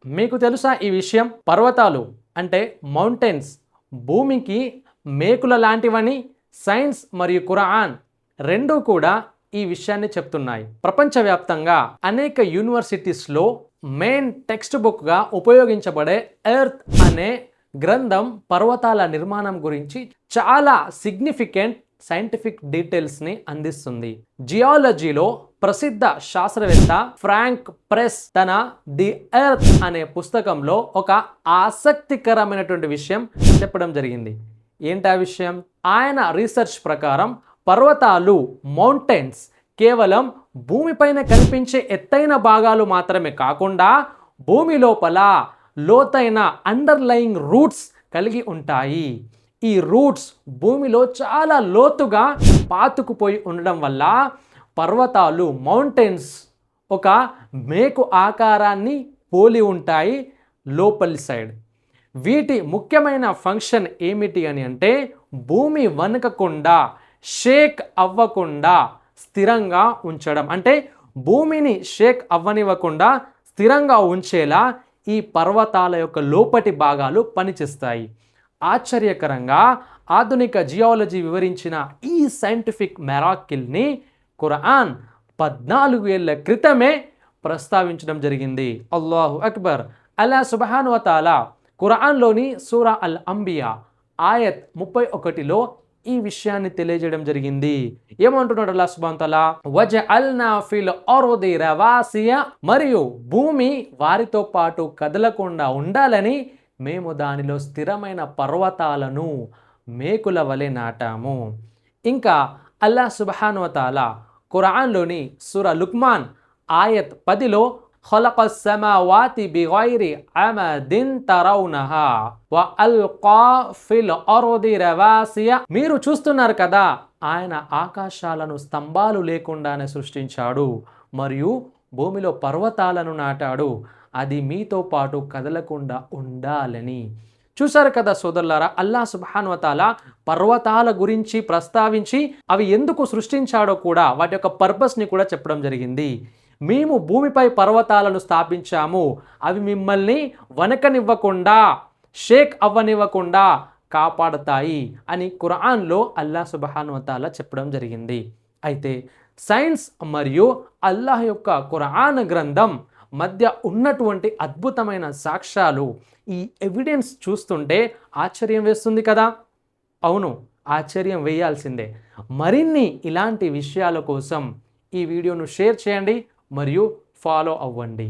మీకు తెలుసా ఈ విషయం? పర్వతాలు అంటే మౌంటైన్స్ భూమికి మేకుల లాంటివని సైన్స్ మరియు ఖురాన్ రెండూ కూడా ఈ విషయాన్ని చెప్తున్నాయి. ప్రపంచవ్యాప్తంగా అనేక యూనివర్సిటీస్లో మెయిన్ టెక్స్ట్ బుక్గా ఉపయోగించబడే ఎర్త్ అనే గ్రంథం పర్వతాల నిర్మాణం గురించి చాలా సిగ్నిఫికెంట్ సైంటిఫిక్ డీటెయిల్స్ని అందిస్తుంది. జియాలజీలో ప్రసిద్ధ శాస్త్రవేత్త ఫ్రాంక్ ప్రెస్ తన ది ఎర్త్ అనే పుస్తకంలో ఒక ఆసక్తికరమైనటువంటి విషయం చెప్పడం జరిగింది. ఏంటి ఆ విషయం? ఆయన రీసెర్చ్ ప్రకారం పర్వతాలు మౌంటైన్స్ కేవలం భూమిపైన కనిపించే ఎత్తైన భాగాలు మాత్రమే కాకుండా భూమి లోపల లోతైన అండర్లయింగ్ రూట్స్ కలిగి ఉంటాయి. ఈ రూట్స్ భూమిలో చాలా లోతుగా పాతుకుపోయి ఉండడం వల్ల పర్వతాలు మౌంటైన్స్ ఒక మేకు ఆకారాన్ని పోలి ఉంటాయి లోపలి సైడ్. వీటి ముఖ్యమైన ఫంక్షన్ ఏమిటి అని అంటే భూమి వణకకుండా షేక్ అవ్వకుండా స్థిరంగా ఉంచడం. అంటే భూమిని షేక్ అవ్వనివ్వకుండా స్థిరంగా ఉంచేలా ఈ పర్వతాల యొక్క లోపటి భాగాలు పనిచేస్తాయి. ఆశ్చర్యకరంగా ఆధునిక జియాలజీ వివరించిన ఈ సైంటిఫిక్ మెరాకిల్ని ఖురాన్ 14 ఏళ్ల క్రితమే ప్రస్తావించడం జరిగింది. అల్లాహు అక్బర్. అల్లాహ్ సుబ్హానహు వ తఆలా ఖురాన్లోని సూరా అల్ అంబియా ఆయత్ 31లో ఈ విషయాన్ని తెలియజేయడం జరిగింది. ఏమంటున్నాడు అల్లాహ్ సుబ్హానహు వ తఆలా? వజఅల్నా ఫిల్ అర్ది రవాసియ, మరియు భూమి వారితో పాటు కదలకుండా ఉండాలని మేము దానిలో స్థిరమైన పర్వతాలను మేకుల వలె నాటాము. ఇంకా అల్లాహ్ సుబ్హానహు వ తఆలా ఖురాన్లోని సూరా లుక్మాన్ ఆయత్ 10లో ఖలఖస్ సమావాతి బిగైరి అమదిన్ తరౌనహా వ అల్కా ఫిల్ అర్ది రవాసియ, మీరు చూస్తున్నారు కదా, ఆయన ఆకాశాలను స్తంభాలు లేకుండానే సృష్టించాడు మరియు భూమిలో పర్వతాలను నాటాడు, అది మీతో పాటు కదలకుండా ఉండాలని. చూశారు కదా సోదరులారా, అల్లాహ్ సుబ్హానహు వ తఆలా పర్వతాల గురించి ప్రస్తావించి అవి ఎందుకు సృష్టించాడో కూడా వాటి యొక్క పర్పస్ని కూడా చెప్పడం జరిగింది. మేము భూమిపై పర్వతాలను స్థాపించాము, అవి మిమ్మల్ని వణకనివ్వకుండా షేక్ అవ్వనివ్వకుండా కాపాడతాయి అని ఖురాన్లో అల్లాహ్ సుబ్హానహు వ తఆలా చెప్పడం జరిగింది. అయితే సైన్స్ మరియు అల్లాహ్ యొక్క ఖురాన్ గ్రంథం మధ్య ఉన్నటువంటి అద్భుతమైన సాక్ష్యాలు, ఈ ఎవిడెన్స్ చూస్తుంటే ఆశ్చర్యం వేస్తుంది కదా? అవును, ఆశ్చర్యం వేయాల్సిందే. మరిన్ని ఇలాంటి విషయాల కోసం ఈ వీడియోను షేర్ చేయండి మరియు ఫాలో అవ్వండి.